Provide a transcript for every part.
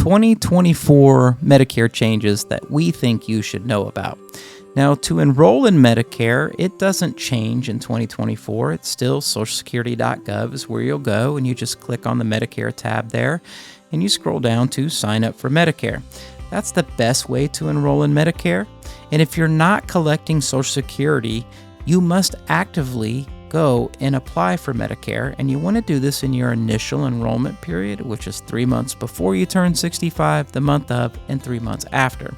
2024 Medicare changes that we think you should know about. Now, to enroll in Medicare, it doesn't change in 2024. It's still socialsecurity.gov is where you'll go, and you just click on the Medicare tab there, and you scroll down to sign up for Medicare. That's the best way to enroll in Medicare. And if you're not collecting Social Security, you must actively go and apply for Medicare, and you want to do this in your initial enrollment period, which is 3 months before you turn 65, the month of, and 3 months after.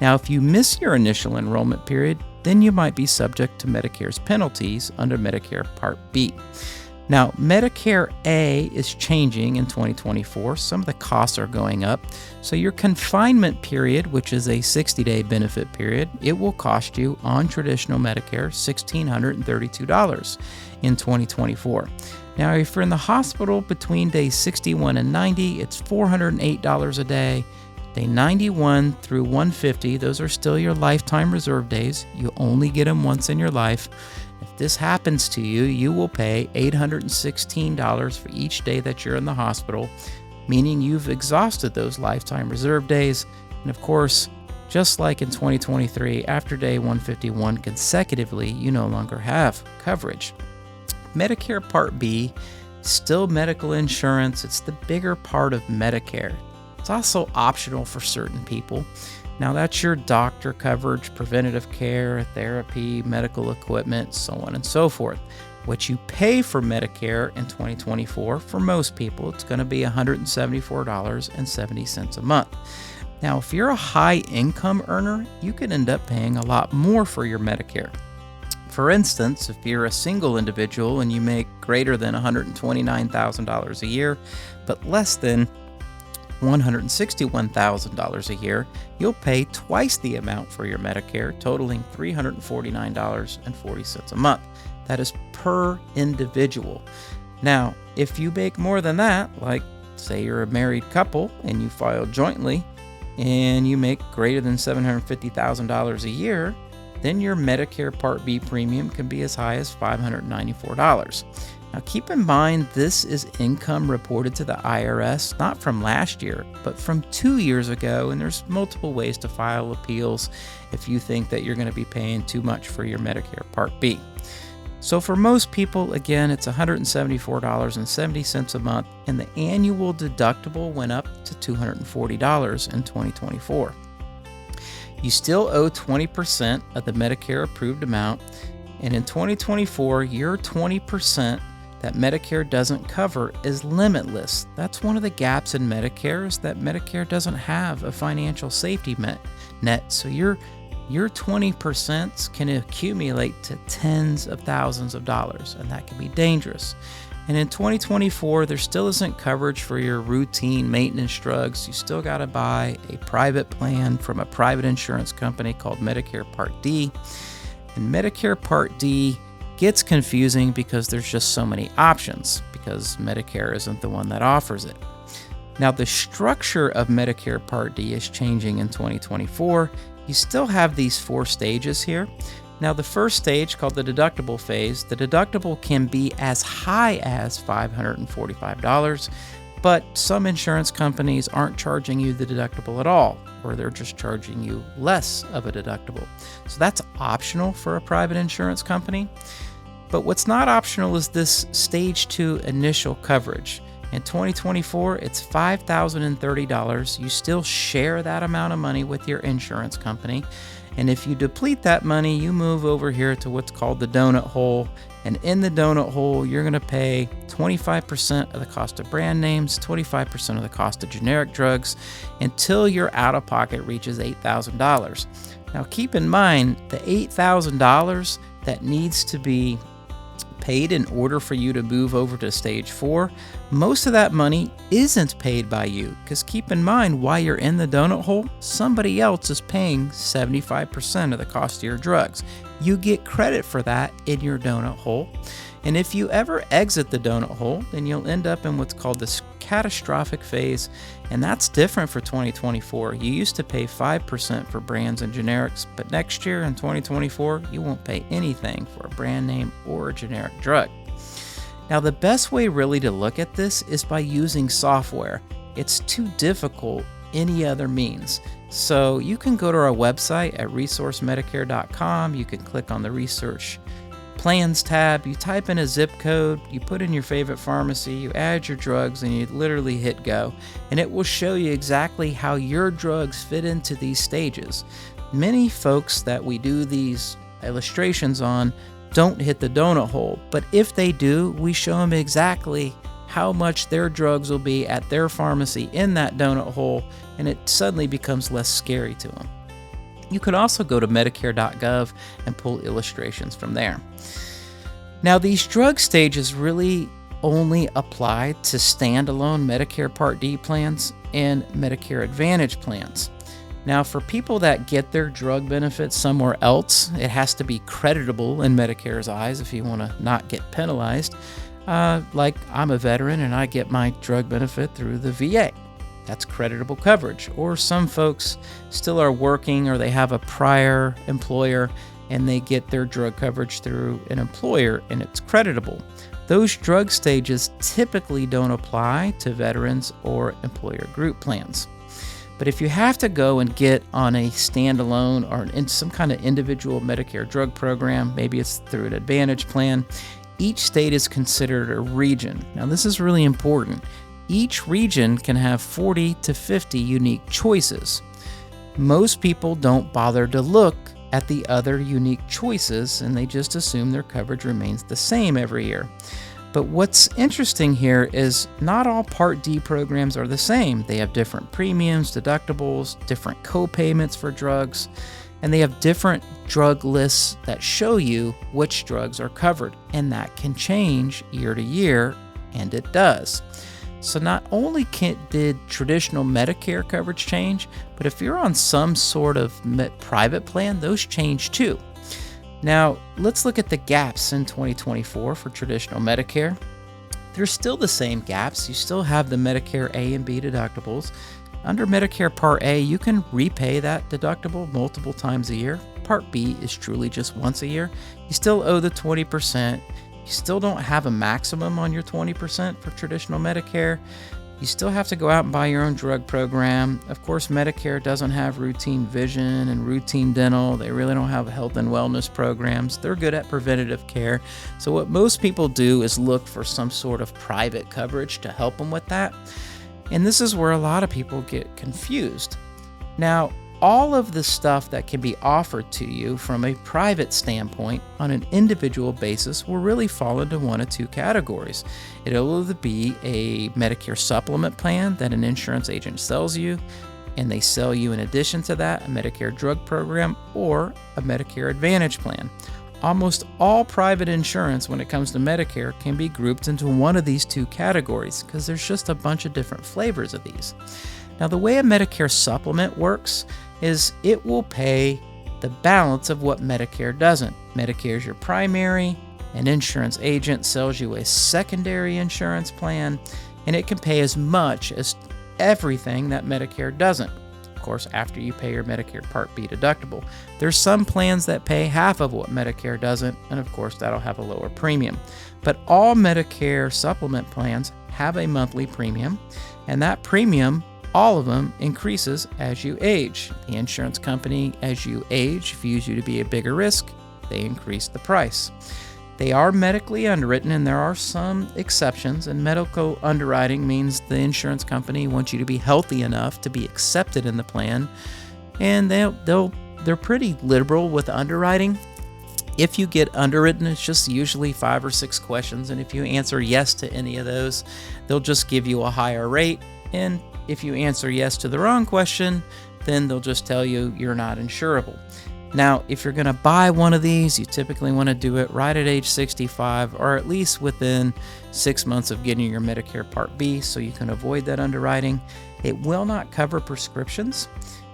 Now, if you miss your initial enrollment period, then you might be subject to Medicare's penalties under Medicare Part B. Now, Medicare A is changing in 2024. Some of the costs are going up. So your confinement period, which is a 60-day benefit period, it will cost you on traditional Medicare $1,632 in 2024. Now, if you're in the hospital between days 61 and 90, it's $408 a day. Day 91 through 150, those are still your lifetime reserve days. You only get them once in your life. If this happens to you, you will pay $816 for each day that you're in the hospital, meaning you've exhausted those lifetime reserve days. And of course, just like in 2023, after day 151 consecutively, you no longer have coverage. Medicare Part B, still medical insurance. It's the bigger part of Medicare. It's also optional for certain people. Now, that's your doctor coverage, preventative care, therapy, medical equipment, so on and so forth. What you pay for Medicare in 2024, for most people, it's going to be $174.70 a month. Now, if you're a high income earner, you could end up paying a lot more for your Medicare. For instance, if you're a single individual and you make greater than $129,000 a year, but less than $161,000 a year, you'll pay twice the amount for your Medicare, totaling $349.40 a month. That is per individual. Now, if you make more than that, like say you're a married couple and you file jointly and you make greater than $750,000 a year, then your Medicare Part B premium can be as high as $594. Now, keep in mind, this is income reported to the IRS, not from last year, but from 2 years ago, and there's multiple ways to file appeals if you think that you're going to be paying too much for your Medicare Part B. So for most people, again, it's $174.70 a month, and the annual deductible went up to $240 in 2024. You still owe 20% of the Medicare approved amount, and in 2024, your 20% that Medicare doesn't cover is limitless. That's one of the gaps in Medicare, is that Medicare doesn't have a financial safety net. So your 20% can accumulate to tens of thousands of dollars, and that can be dangerous. And in 2024, there still isn't coverage for your routine maintenance drugs. You still got to buy a private plan from a private insurance company called Medicare Part D. And Medicare Part D gets confusing because there's just so many options, because Medicare isn't the one that offers it. Now, the structure of Medicare Part D is changing in 2024. You still have these 4 stages here. Now, the first stage, called the deductible phase, the deductible can be as high as $545, but some insurance companies aren't charging you the deductible at all, or they're just charging you less of a deductible. So that's optional for a private insurance company. But what's not optional is this stage 2 initial coverage. In 2024, it's $5,030. You still share that amount of money with your insurance company. And if you deplete that money, you move over here to what's called the donut hole. And in the donut hole, you're going to pay 25% of the cost of brand names, 25% of the cost of generic drugs, until your out-of-pocket reaches $8,000. Now, keep in mind, the $8,000 that needs to be paid in order for you to move over to stage 4, most of that money isn't paid by you, because keep in mind, while you're in the donut hole, somebody else is paying 75% of the cost of your drugs. You get credit for that in your donut hole. And if you ever exit the donut hole, then you'll end up in what's called this catastrophic phase, and that's different for 2024. You used to pay 5% for brands and generics, but next year in 2024, you won't pay anything for a brand name or a generic drug. Now, the best way really to look at this is by using software. It's too difficult any other means. So you can go to our website at resourcemedicare.com. You can click on the Research Plans tab, you type in a zip code, you put in your favorite pharmacy, you add your drugs, and you literally hit go. And it will show you exactly how your drugs fit into these stages. Many folks that we do these illustrations on don't hit the donut hole, but if they do, we show them exactly how much their drugs will be at their pharmacy in that donut hole, and it suddenly becomes less scary to them. You can also go to Medicare.gov and pull illustrations from there. Now, these drug stages really only apply to standalone Medicare Part D plans and Medicare Advantage plans. Now, for people that get their drug benefits somewhere else, it has to be creditable in Medicare's eyes if you want to not get penalized. Like I'm a veteran and I get my drug benefit through the VA. That's creditable coverage. Or some folks still are working or they have a prior employer and they get their drug coverage through an employer and it's creditable. Those drug stages typically don't apply to veterans or employer group plans. But if you have to go and get on a standalone or in some kind of individual Medicare drug program, maybe it's through an Advantage plan, each state is considered a region. Now, this is really important. Each region can have 40 to 50 unique choices. Most people don't bother to look at the other unique choices and they just assume their coverage remains the same every year. But what's interesting here is not all Part D programs are the same. They have different premiums, deductibles, different co-payments for drugs, and they have different drug lists that show you which drugs are covered, and that can change year to year, and it does. So not only did traditional Medicare coverage change, but if you're on some sort of private plan, those change too. Now, let's look at the gaps in 2024 for traditional Medicare. There's still the same gaps. You still have the Medicare A and B deductibles. Under Medicare Part A, you can repay that deductible multiple times a year. Part B is truly just once a year. You still owe the 20%. You still don't have a maximum on your 20% for traditional Medicare. You still have to go out and buy your own drug program. Of course, Medicare doesn't have routine vision and routine dental. They really don't have health and wellness programs. They're good at preventative care. So what most people do is look for some sort of private coverage to help them with that. And this is where a lot of people get confused. Now, all of the stuff that can be offered to you from a private standpoint on an individual basis will really fall into one of two categories. It'll either be a Medicare Supplement plan that an insurance agent sells you, and they sell you in addition to that a Medicare drug program, or a Medicare Advantage plan. Almost all private insurance when it comes to Medicare can be grouped into one of these two categories because there's just a bunch of different flavors of these. Now, the way a Medicare Supplement works is it will pay the balance of what Medicare doesn't. Medicare is your primary, an insurance agent sells you a secondary insurance plan, and it can pay as much as everything that Medicare doesn't. Of course, after you pay your Medicare Part B deductible. There's some plans that pay half of what Medicare doesn't, and of course that'll have a lower premium. But all Medicare Supplement plans have a monthly premium, and that premium, all of them, increases as you age. The insurance company, as you age, views you to be a bigger risk. They increase the price. They are medically underwritten, and there are some exceptions, and medical underwriting means the insurance company wants you to be healthy enough to be accepted in the plan, and they're pretty liberal with underwriting. If you get underwritten, it's just usually 5 or 6 questions, and if you answer yes to any of those, they'll just give you a higher rate, and if you answer yes to the wrong question, then they'll just tell you you're not insurable. Now, if you're going to buy one of these, you typically want to do it right at age 65 or at least within 6 months of getting your Medicare Part B so you can avoid that underwriting. It will not cover prescriptions.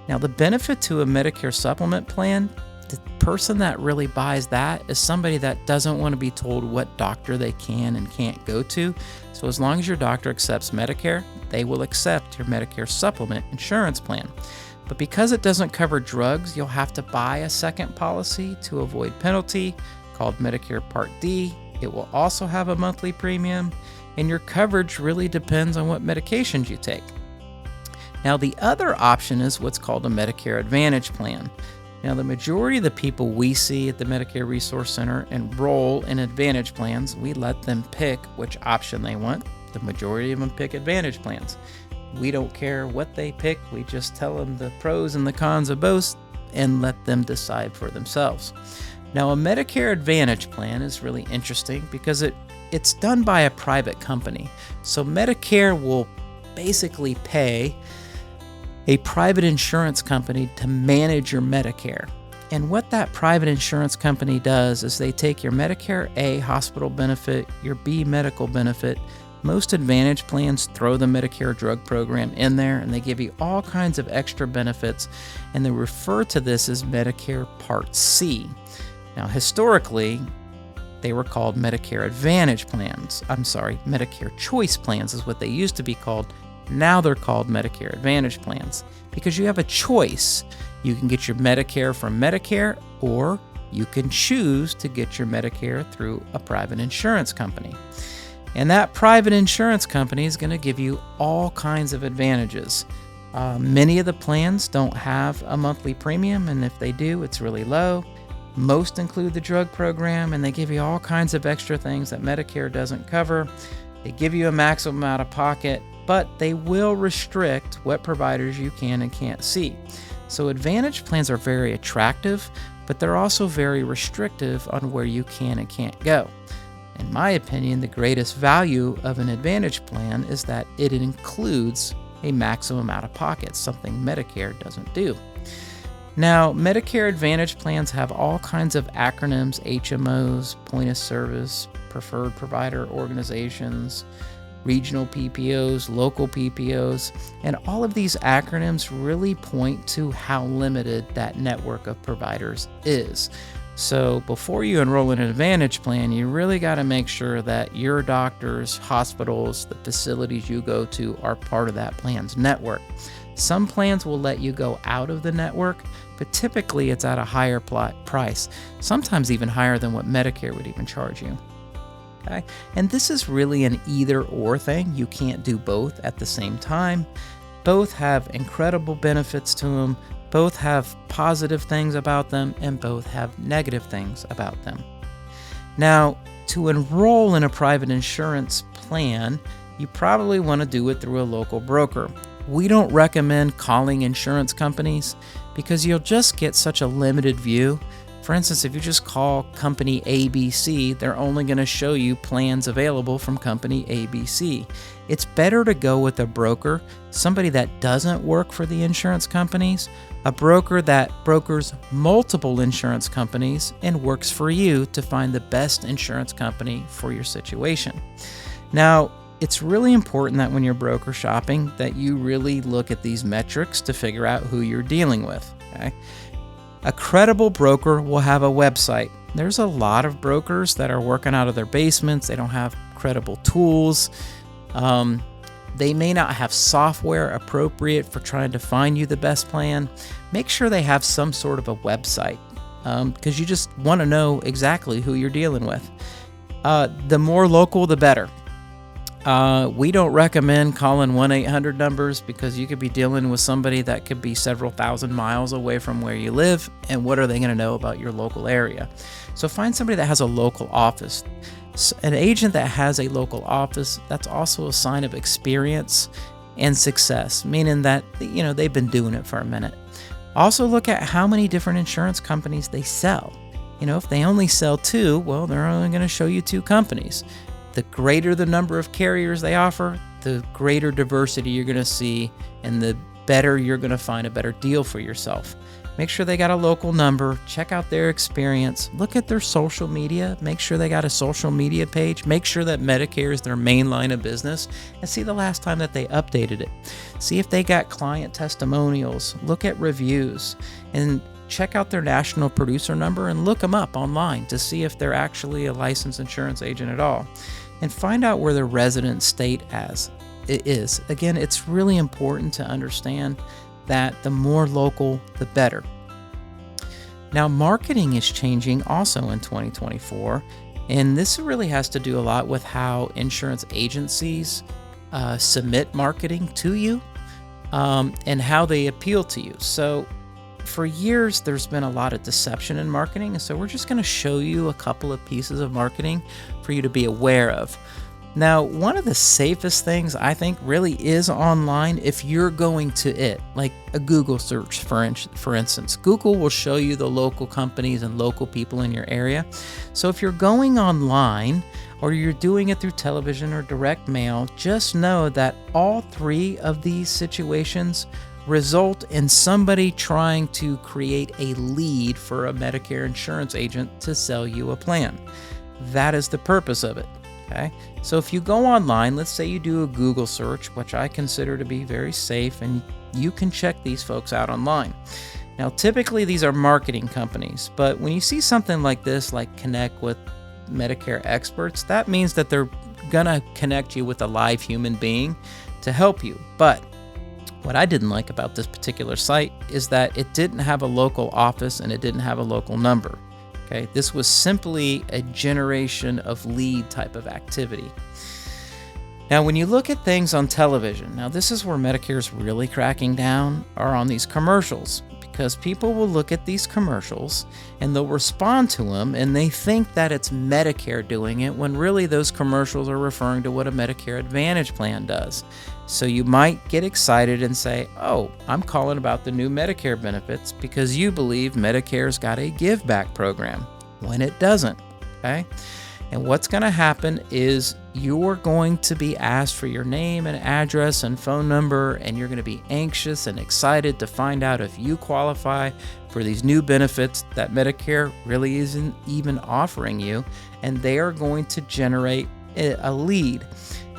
Now, the benefit to a Medicare Supplement plan, the person that really buys that is somebody that doesn't want to be told what doctor they can and can't go to. So as long as your doctor accepts Medicare, they will accept your Medicare Supplement insurance plan. But because it doesn't cover drugs, you'll have to buy a second policy to avoid penalty called Medicare Part D. It will also have a monthly premium, and your coverage really depends on what medications you take. Now, the other option is what's called a Medicare Advantage plan. Now, the majority of the people we see at the Medicare Resource Center enroll in Advantage plans. We let them pick which option they want. The majority of them pick Advantage plans. We don't care what they pick. We just tell them the pros and the cons of both and let them decide for themselves. Now, a Medicare Advantage plan is really interesting because it's done by a private company. So Medicare will basically pay a private insurance company to manage your Medicare. And what that private insurance company does is they take your Medicare A hospital benefit, your B medical benefit. Most Advantage plans throw the Medicare drug program in there, and they give you all kinds of extra benefits, and they refer to this as Medicare Part C. Now, historically, they were called Medicare Advantage plans. Medicare Choice plans is what they used to be called. Now they're called Medicare Advantage plans because you have a choice. You can get your Medicare from Medicare, or you can choose to get your Medicare through a private insurance company. And that private insurance company is going to give you all kinds of advantages. Many of the plans don't have a monthly premium, and if they do, it's really low. Most include the drug program, and they give you all kinds of extra things that Medicare doesn't cover. They give you a maximum out of pocket, but they will restrict what providers you can and can't see. So Advantage plans are very attractive, but they're also very restrictive on where you can and can't go. In my opinion, the greatest value of an Advantage plan is that it includes a maximum out of pocket, something Medicare doesn't do. Now, Medicare Advantage plans have all kinds of acronyms: HMOs, point of service, preferred provider organizations, regional PPOs, local PPOs, and all of these acronyms really point to how limited that network of providers is. So before you enroll in an Advantage plan, you really got to make sure that your doctors, hospitals, the facilities you go to are part of that plan's network. Some plans will let you go out of the network, but typically it's at a higher price, sometimes even higher than what Medicare would even charge you. Okay? And this is really an either-or thing. You can't do both at the same time. Both have incredible benefits to them, both have positive things about them, and both have negative things about them. Now, to enroll in a private insurance plan, you probably want to do it through a local broker. We don't recommend calling insurance companies because you'll just get such a limited view. For instance, if you just call company ABC, they're only going to show you plans available from company ABC. It's better to go with a broker, somebody that doesn't work for the insurance companies, a broker that brokers multiple insurance companies and works for you to find the best insurance company for your situation. Now, it's really important that when you're broker shopping that you really look at these metrics to figure out who you're dealing with. Okay? A credible broker will have a website. There's a lot of brokers that are working out of their basements. They don't have credible tools. They may not have software appropriate for trying to find you the best plan. Make sure they have some sort of a website because you just want to know exactly who you're dealing with. The more local, the better. We don't recommend calling 1-800 numbers because you could be dealing with somebody that could be several thousand miles away from where you live, and what are they going to know about your local area? So find somebody that has a local office. An agent that has a local office, that's also a sign of experience and success, meaning that they've been doing it for a minute. Also look at how many different insurance companies they sell. If they only sell 2, well, they're only going to show you 2 companies. The greater the number of carriers they offer, the greater diversity you're going to see, and the better you're going to find a better deal for yourself. Make sure they got a local number, check out their experience, look at their social media, make sure they got a social media page, make sure that Medicare is their main line of business, and see the last time that they updated it. See if they got client testimonials, look at reviews, and check out their national producer number and look them up online to see if they're actually a licensed insurance agent at all. And find out where their resident state is. Again, it's really important to understand that the more local, the better. Now, marketing is changing also in 2024, and this really has to do a lot with how insurance agencies submit marketing to you. and how they appeal to you. So for years, there's been a lot of deception in marketing, and so we're just going to show you a couple of pieces of marketing for you to be aware of. Now, one of the safest things I think really is online if you're going to it, like a Google search, for instance. Google will show you the local companies and local people in your area. So if you're going online or you're doing it through television or direct mail, just know that all three of these situations result in somebody trying to create a lead for a Medicare insurance agent to sell you a plan. That is the purpose of it. Okay, so if you go online, let's say you do a Google search, which I consider to be very safe, and you can check these folks out online. Now, typically these are marketing companies, but when you see something like this, like connect with Medicare experts, that means that they're gonna connect you with a live human being to help you. But what I didn't like about this particular site is that it didn't have a local office and it didn't have a local number. Okay, this was simply a generation of lead type of activity. Now, when you look at things on television, now this is where Medicare's really cracking down, are on these commercials, because people will look at these commercials and they'll respond to them and they think that it's Medicare doing it when really those commercials are referring to what a Medicare Advantage plan does. So you might get excited and say, oh, I'm calling about the new Medicare benefits because you believe Medicare's got a give back program, when it doesn't, okay? And what's going to happen is you're going to be asked for your name and address and phone number, and you're going to be anxious and excited to find out if you qualify for these new benefits that Medicare really isn't even offering you, and they are going to generate a lead.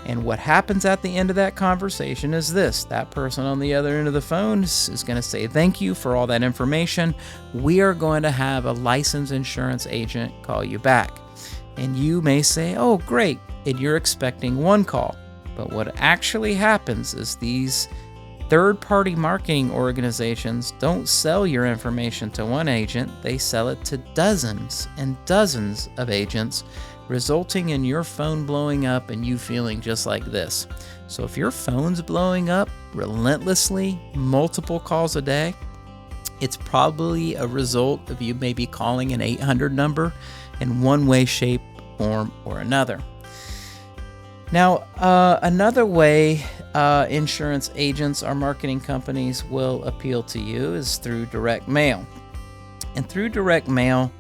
And what happens at the end of that conversation is this: that person on the other end of the phone is going to say, thank you for all that information. We are going to have a licensed insurance agent call you back. And you may say, oh, great, and you're expecting one call. But what actually happens is these third-party marketing organizations don't sell your information to one agent. They sell it to dozens and dozens of agents, resulting in your phone blowing up and you feeling just like this. So if your phone's blowing up relentlessly, multiple calls a day, it's probably a result of you maybe calling an 800 number in one way, shape, form, or another. Now, another way insurance agents or marketing companies will appeal to you is through direct mail. And through direct mail,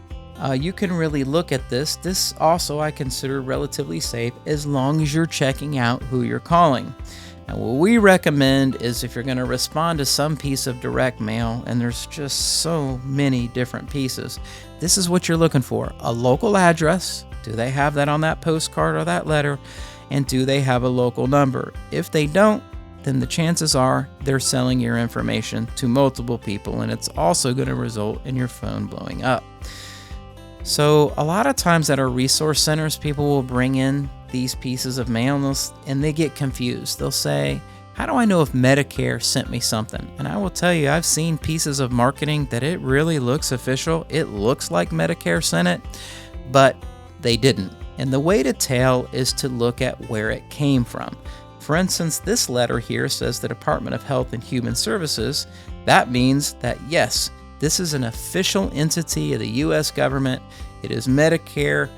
you can really look at this. This also I consider relatively safe as long as you're checking out who you're calling. Now, what we recommend is if you're going to respond to some piece of direct mail, and there's just so many different pieces, this is what you're looking for: a local address. Do they have that on that postcard or that letter? And do they have a local number? If they don't, then the chances are they're selling your information to multiple people, and it's also going to result in your phone blowing up. So a lot of times at our resource centers, people will bring in these pieces of mail and they get confused. They'll say, how do I know if Medicare sent me something? And I will tell you, I've seen pieces of marketing that it really looks official. It looks like Medicare sent it, but they didn't. And the way to tell is to look at where it came from. For instance, this letter here says the Department of Health and Human Services. That means that, yes, this is an official entity of the U.S. government. It is Medicare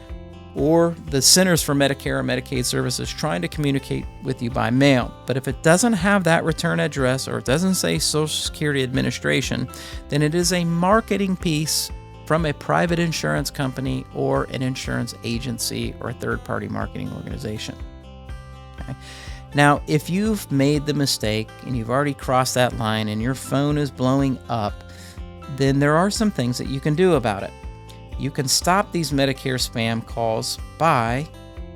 or the Centers for Medicare or Medicaid Services trying to communicate with you by mail. But if it doesn't have that return address or it doesn't say Social Security Administration, then it is a marketing piece from a private insurance company or an insurance agency or a third-party marketing organization. Okay. Now, if you've made the mistake and you've already crossed that line and your phone is blowing up, then there are some things that you can do about it. You can stop these Medicare spam calls by,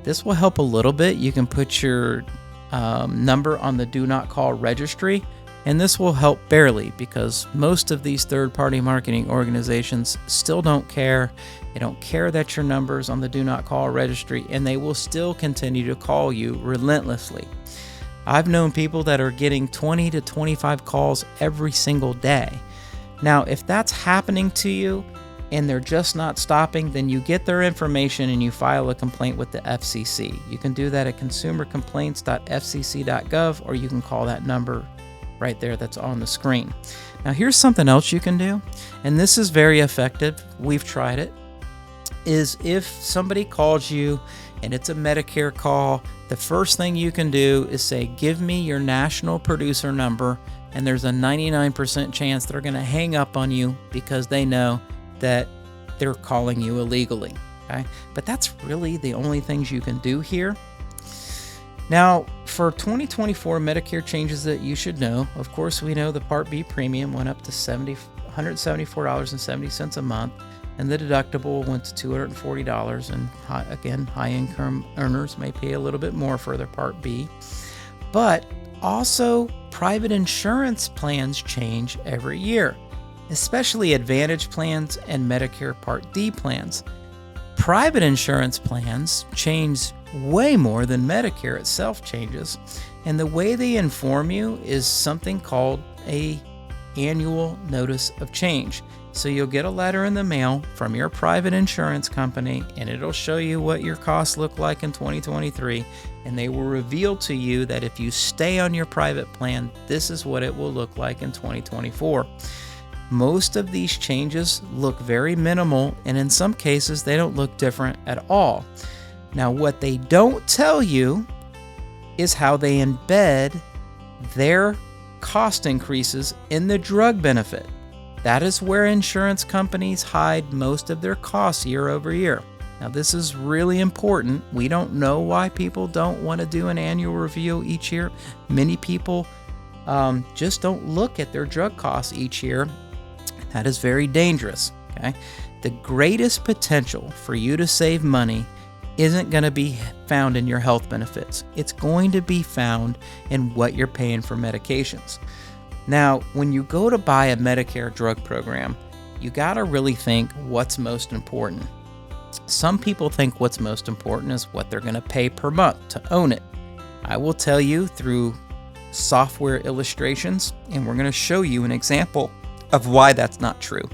this will help a little bit. You can put your number on the do not call registry, and this will help barely because most of these third-party marketing organizations still don't care. They don't care that your number's on the do not call registry, and they will still continue to call you relentlessly. I've known people that are getting 20 to 25 calls every single day. Now, if that's happening to you and they're just not stopping, then you get their information and you file a complaint with the FCC. You can do that at consumercomplaints.fcc.gov, or you can call that number right there that's on the screen. Now here's something else you can do, and this is very effective. We've tried it. Is if somebody calls you and it's a Medicare call, the first thing you can do is say, give me your national producer number, and there's a 99% chance they're going to hang up on you because they know that they're calling you illegally. Okay? But that's really the only things you can do here. Now, for 2024 Medicare changes that you should know, of course, we know the Part B premium went up to $174.70 a month, and the deductible went to $240. And again, high-income earners may pay a little bit more for their Part B. But also, private insurance plans change every year, especially Advantage plans and Medicare Part D plans. Private insurance plans change way more than Medicare itself changes, and the way they inform you is something called a annual notice of change. So you'll get a letter in the mail from your private insurance company, and it'll show you what your costs look like in 2023, and they will reveal to you that if you stay on your private plan, this is what it will look like in 2024. Most of these changes look very minimal, and in some cases they don't look different at all. Now, what they don't tell you is how they embed their cost increases in the drug benefit. That is where insurance companies hide most of their costs year over year. Now, this is really important. We don't know why people don't want to do an annual review each year. Many people just don't look at their drug costs each year. That is very dangerous. Okay? The greatest potential for you to save money isn't going to be found in your health benefits. It's going to be found in what you're paying for medications. Now, when you go to buy a Medicare drug program, you got to really think what's most important. Some people think what's most important is what they're going to pay per month to own it. I will tell you through software illustrations, and we're going to show you an example of why that's not true.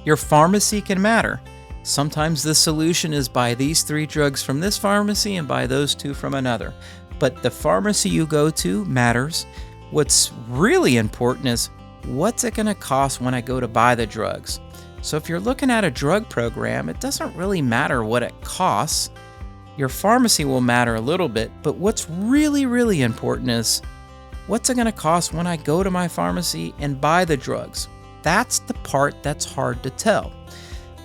Your pharmacy can matter. Sometimes the solution is buy these 3 drugs from this pharmacy and buy those 2 from another. But the pharmacy you go to matters. What's really important is what's it going to cost when I go to buy the drugs. So if you're looking at a drug program, it doesn't really matter what it costs. Your pharmacy will matter a little bit, but what's really, really important is what's it going to cost when I go to my pharmacy and buy the drugs. That's the part that's hard to tell.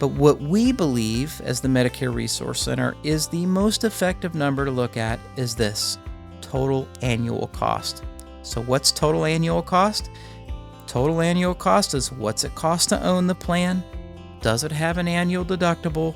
But what we believe as the Medicare Resource Center is the most effective number to look at is this: total annual cost. So what's total annual cost? Total annual cost is what's it cost to own the plan? Does it have an annual deductible?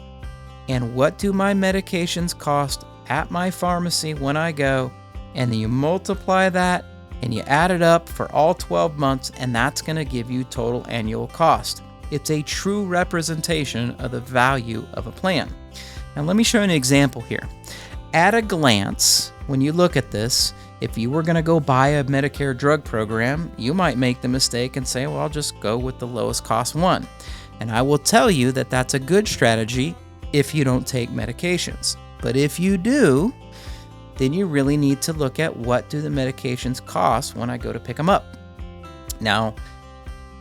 And what do my medications cost at my pharmacy when I go? And then you multiply that and you add it up for all 12 months, and that's going to give you total annual cost. It's a true representation of the value of a plan. Now let me show you an example here. At a glance, when you look at this, if you were going to go buy a Medicare drug program, you might make the mistake and say, well, I'll just go with the lowest cost one. And I will tell you that that's a good strategy if you don't take medications. But if you do, then you really need to look at what do the medications cost when I go to pick them up. Now,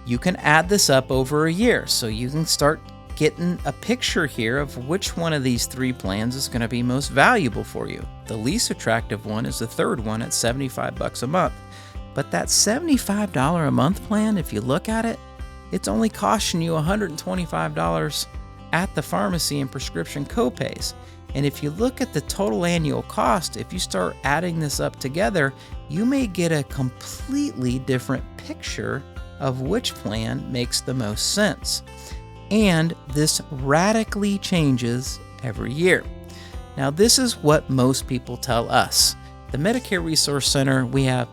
you can add this up over a year, so you can start getting a picture here of which one of these 3 plans is going to be most valuable for you. The least attractive one is the third one at $75 a month. But that $75 a month plan, if you look at it, it's only costing you $125 at the pharmacy and prescription copays. And if you look at the total annual cost, if you start adding this up together, you may get a completely different picture of which plan makes the most sense. And this radically changes every year. Now, this is what most people tell us. The Medicare Resource Center, we have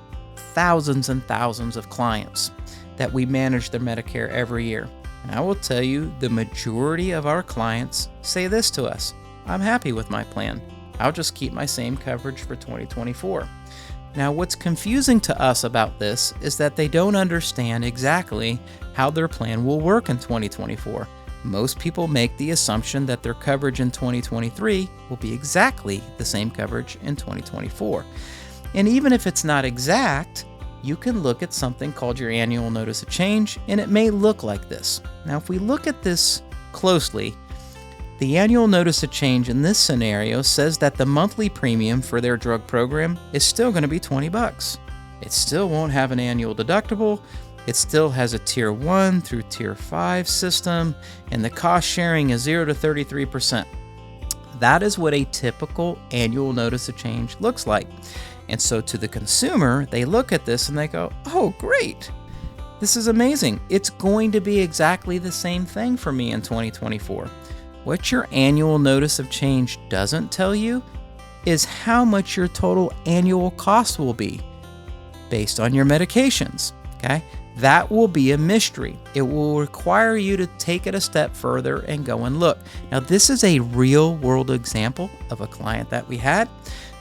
thousands and thousands of clients that we manage their Medicare every year. And I will tell you, the majority of our clients say this to us: I'm happy with my plan. I'll just keep my same coverage for 2024. Now, what's confusing to us about this is that they don't understand exactly how their plan will work in 2024. Most people make the assumption that their coverage in 2023 will be exactly the same coverage in 2024. And even if it's not exact, you can look at something called your annual notice of change, and it may look like this. Now, if we look at this closely, the annual notice of change in this scenario says that the monthly premium for their drug program is still going to be $20. It still won't have an annual deductible. It still has a Tier 1 through Tier 5 system, and the cost sharing is 0 to 33%. That is what a typical annual notice of change looks like. And so to the consumer, they look at this and they go, oh, great. This is amazing. It's going to be exactly the same thing for me in 2024. What your annual notice of change doesn't tell you is how much your total annual cost will be based on your medications, okay? That will be a mystery. It will require you to take it a step further and go and look. Now, this is a real world example of a client that we had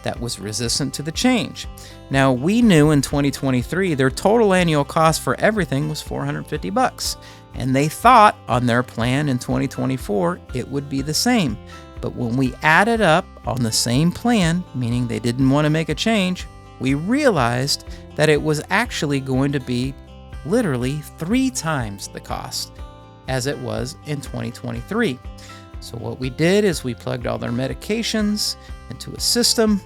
that was resistant to the change. Now, we knew in 2023 their total annual cost for everything was $450, and they thought on their plan in 2024 it would be the same. But when we added up on the same plan, meaning they didn't want to make a change, we realized that it was actually going to be literally 3 times the cost as it was in 2023. So what we did is we plugged all their medications into a system.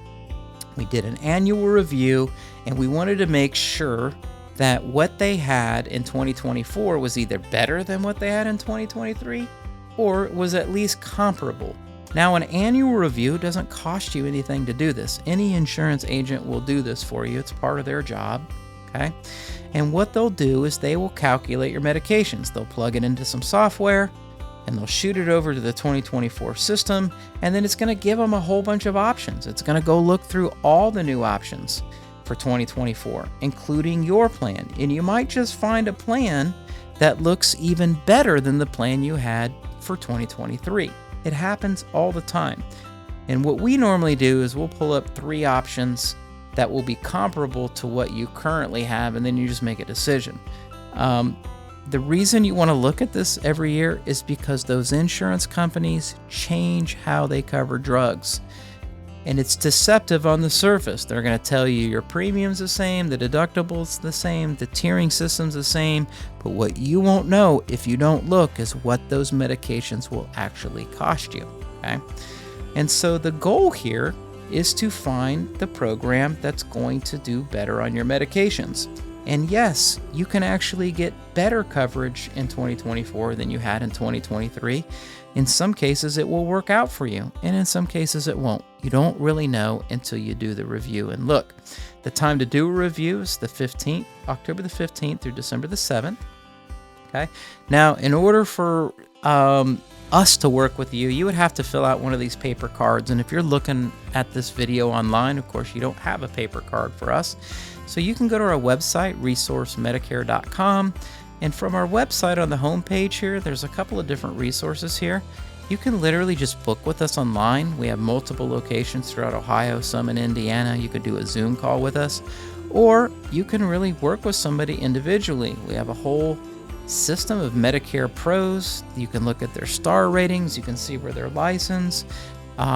We did an annual review, and we wanted to make sure that what they had in 2024 was either better than what they had in 2023 or was at least comparable. Now, an annual review doesn't cost you anything to do this. Any insurance agent will do this for you. It's part of their job, okay? And what they'll do is they will calculate your medications. They'll plug it into some software, and they'll shoot it over to the 2024 system, and then it's going to give them a whole bunch of options. It's going to go look through all the new options for 2024, including your plan. And you might just find a plan that looks even better than the plan you had for 2023. It happens all the time. And what we normally do is we'll pull up 3 options that will be comparable to what you currently have, and then you just make a decision. The reason you want to look at this every year is because those insurance companies change how they cover drugs. And it's deceptive on the surface. They're going to tell you your premium's the same, the deductible's the same, the tiering system's the same, but what you won't know if you don't look is what those medications will actually cost you, okay? And so the goal here is to find the program that's going to do better on your medications. And yes, you can actually get better coverage in 2024 than you had in 2023. In some cases, it will work out for you, and in some cases, it won't. You don't really know until you do the review and look. The time to do a review is the 15th, October the 15th through December the 7th. Okay. Now, in order for us to work with you, you would have to fill out one of these paper cards. And if you're looking at this video online, of course, you don't have a paper card for us. So you can go to our website, resourcemedicare.com. And from our website on the homepage here, there's a couple of different resources here. You can literally just book with us online. We have multiple locations throughout Ohio, some in Indiana. You could do a Zoom call with us, or you can really work with somebody individually. We have a whole system of Medicare pros. You can look at their star ratings. You can see where they're licensed.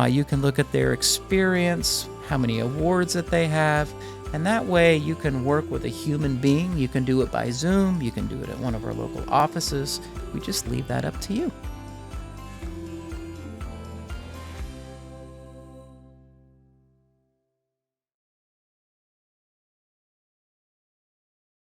You can look at their experience, how many awards that they have. And that way you can work with a human being. You can do it by Zoom. You can do it at one of our local offices. We just leave that up to you.